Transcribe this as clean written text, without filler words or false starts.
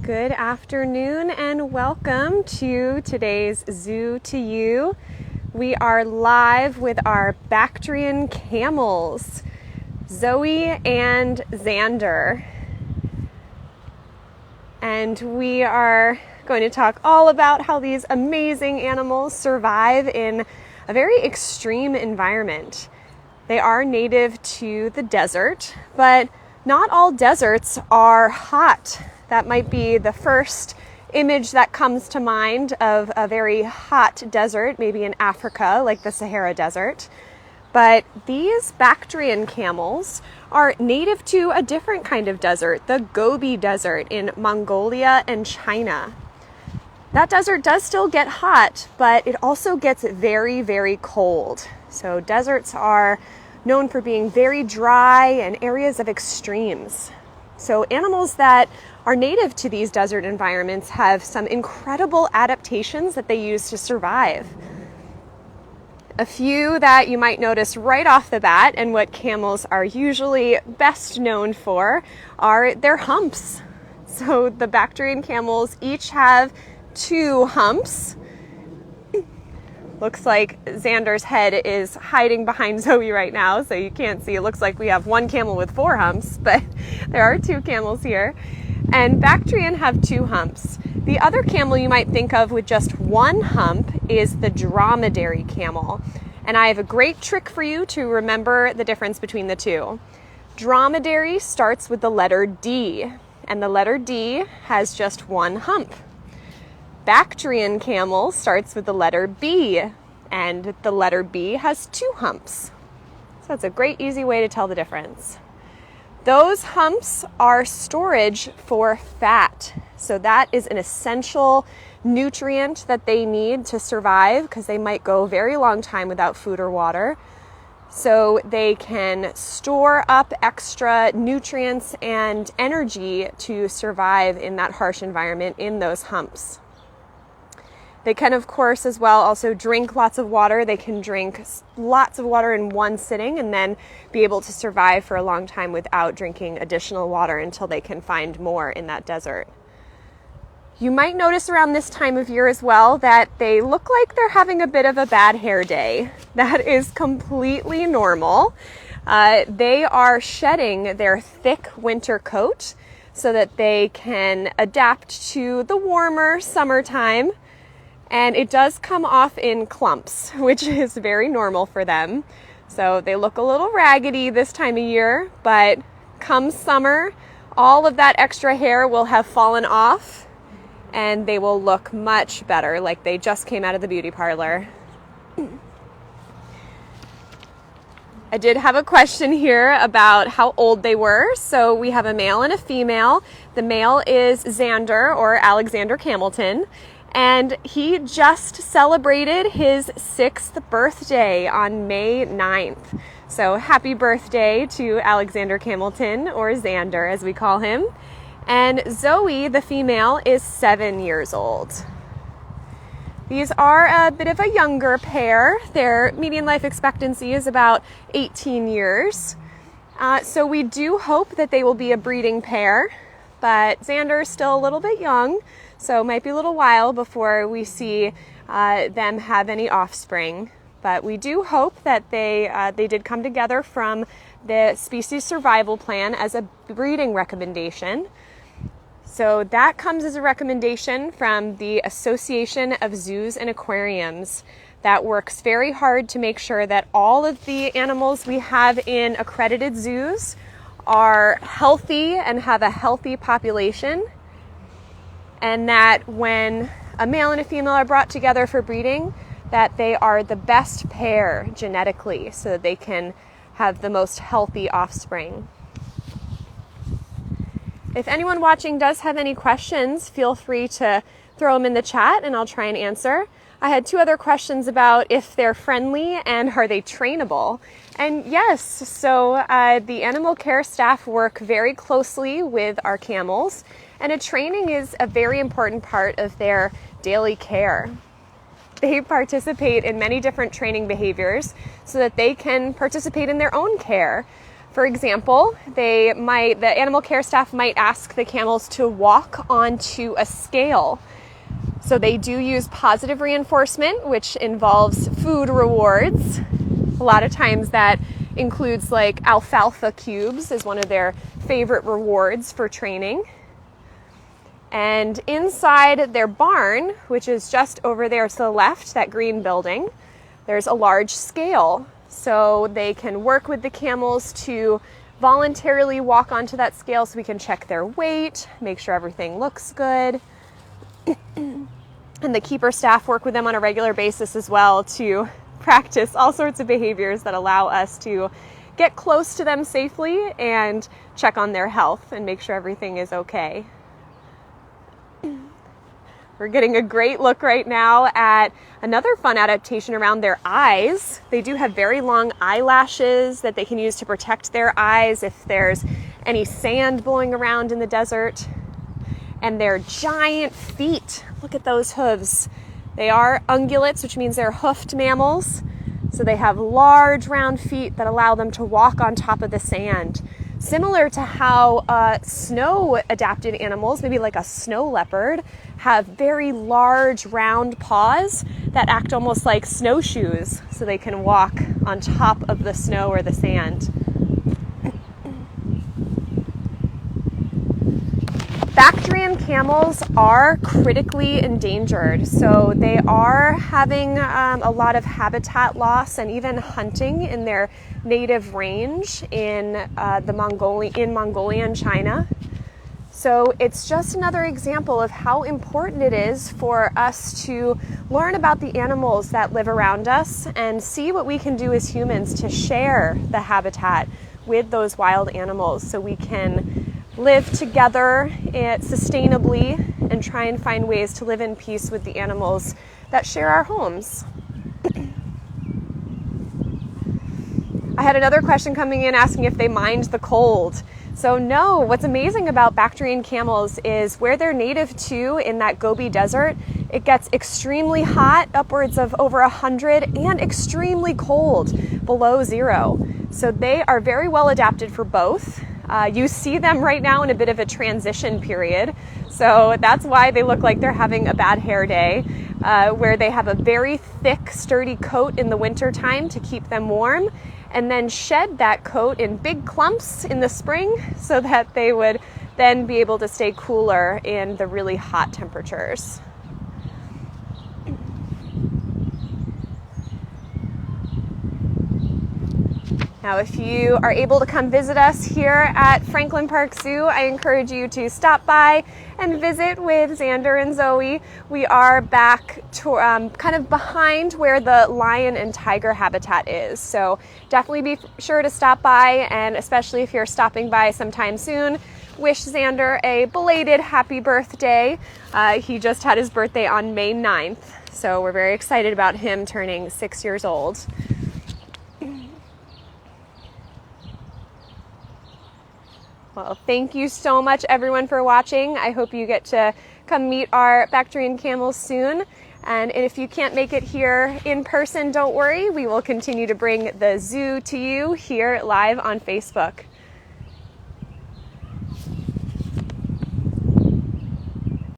Good afternoon and welcome to today's Zoo to You. We are live with our Bactrian Camels, Zoe and Xander. And we are going to talk all about how these amazing animals survive in a very extreme environment. They are native to the desert, but not all deserts are hot. That might be the first image that comes to mind of a very hot desert, maybe in Africa, like the Sahara Desert. But these Bactrian camels are native to a different kind of desert, the Gobi Desert in Mongolia and China. That desert does still get hot, but it also gets very, very cold. So deserts are known for being very dry and areas of extremes. So animals that are native to these desert environments have some incredible adaptations that they use to survive. A few that you might notice right off the bat, and what camels are usually best known for, are their humps. So the Bactrian camels each have 2 humps. Looks like Xander's head is hiding behind Zoe right now, so you can't see. It looks like we have 1 camel with 4 humps, but there are 2 camels here. And Bactrian have 2 humps. The other camel you might think of with just 1 hump is the Dromedary Camel. And I have a great trick for you to remember the difference between the 2. Dromedary starts with the letter D, and the letter D has just 1 hump. Bactrian camel starts with the letter B, and the letter B has 2 humps. So that's a great, easy way to tell the difference. Those humps are storage for fat. So that is an essential nutrient that they need to survive because they might go a very long time without food or water. So they can store up extra nutrients and energy to survive in that harsh environment in those humps. They can, of course, as well also drink lots of water. They can drink lots of water in one sitting and then be able to survive for a long time without drinking additional water until they can find more in that desert. You might notice around this time of year as well that they look like they're having a bit of a bad hair day. That is completely normal. They are shedding their thick winter coat so that they can adapt to the warmer summertime. And it does come off in clumps, which is very normal for them. So they look a little raggedy this time of year, but come summer, all of that extra hair will have fallen off and they will look much better, like they just came out of the beauty parlor. I did have a question here about how old they were. So we have a male and a female. The male is Xander, or Alexander Camilton. And he just celebrated his 6th birthday on May 9th. So happy birthday to Alexander Camilton, or Xander as we call him. And Zoe, the female, is 7 years old. These are a bit of a younger pair. Their median life expectancy is about 18 years. So we do hope that they will be a breeding pair, but Xander is still a little bit young. So it might be a little while before we see them have any offspring. But we do hope that they did come together from the species survival plan as a breeding recommendation. So that comes as a recommendation from the Association of Zoos and Aquariums that works very hard to make sure that all of the animals we have in accredited zoos are healthy and have a healthy population. And that when a male and a female are brought together for breeding, that they are the best pair genetically so that they can have the most healthy offspring. If anyone watching does have any questions, feel free to throw them in the chat and I'll try and answer. I had 2 other questions about if they're friendly and are they trainable. And yes, so the animal care staff work very closely with our camels, and a training is a very important part of their daily care. They participate in many different training behaviors so that they can participate in their own care. For example, the animal care staff might ask the camels to walk onto a scale. So they do use positive reinforcement, which involves food rewards. A lot of times that includes like alfalfa cubes is one of their favorite rewards for training. And inside their barn, which is just over there to the left, that green building, there's a large scale. So they can work with the camels to voluntarily walk onto that scale so we can check their weight, make sure everything looks good. And the keeper staff work with them on a regular basis as well to practice all sorts of behaviors that allow us to get close to them safely and check on their health and make sure everything is okay. We're getting a great look right now at another fun adaptation around their eyes. They do have very long eyelashes that they can use to protect their eyes if there's any sand blowing around in the desert. And their giant feet. Look at those hooves. They are ungulates, which means they're hoofed mammals. So they have large round feet that allow them to walk on top of the sand. Similar to how snow-adapted animals, maybe like a snow leopard, have very large round paws that act almost like snowshoes, so they can walk on top of the snow or the sand. Bactrian camels are critically endangered, so they are having a lot of habitat loss and even hunting in their native range in Mongolia and China. So it's just another example of how important it is for us to learn about the animals that live around us and see what we can do as humans to share the habitat with those wild animals so we can live together sustainably and try and find ways to live in peace with the animals that share our homes. I had another question coming in asking if they mind the cold. So no, what's amazing about Bactrian camels is where they're native to in that Gobi Desert, it gets extremely hot, upwards of over 100, and extremely cold, below 0. So they are very well adapted for both. You see them right now in a bit of a transition period. So that's why they look like they're having a bad hair day, where they have a very thick, sturdy coat in the winter time to keep them warm, and then shed that coat in big clumps in the spring so that they would then be able to stay cooler in the really hot temperatures. Now, if you are able to come visit us here at Franklin Park Zoo, I encourage you to stop by and visit with Xander and Zoe. We are back to, kind of behind where the lion and tiger habitat is. So definitely be sure to stop by, and especially if you're stopping by sometime soon, wish Xander a belated happy birthday. He just had his birthday on May 9th, so we're very excited about him turning 6 years old. Well, thank you so much, everyone, for watching. I hope you get to come meet our Bactrian camels soon. And if you can't make it here in person, don't worry. We will continue to bring the zoo to you here live on Facebook.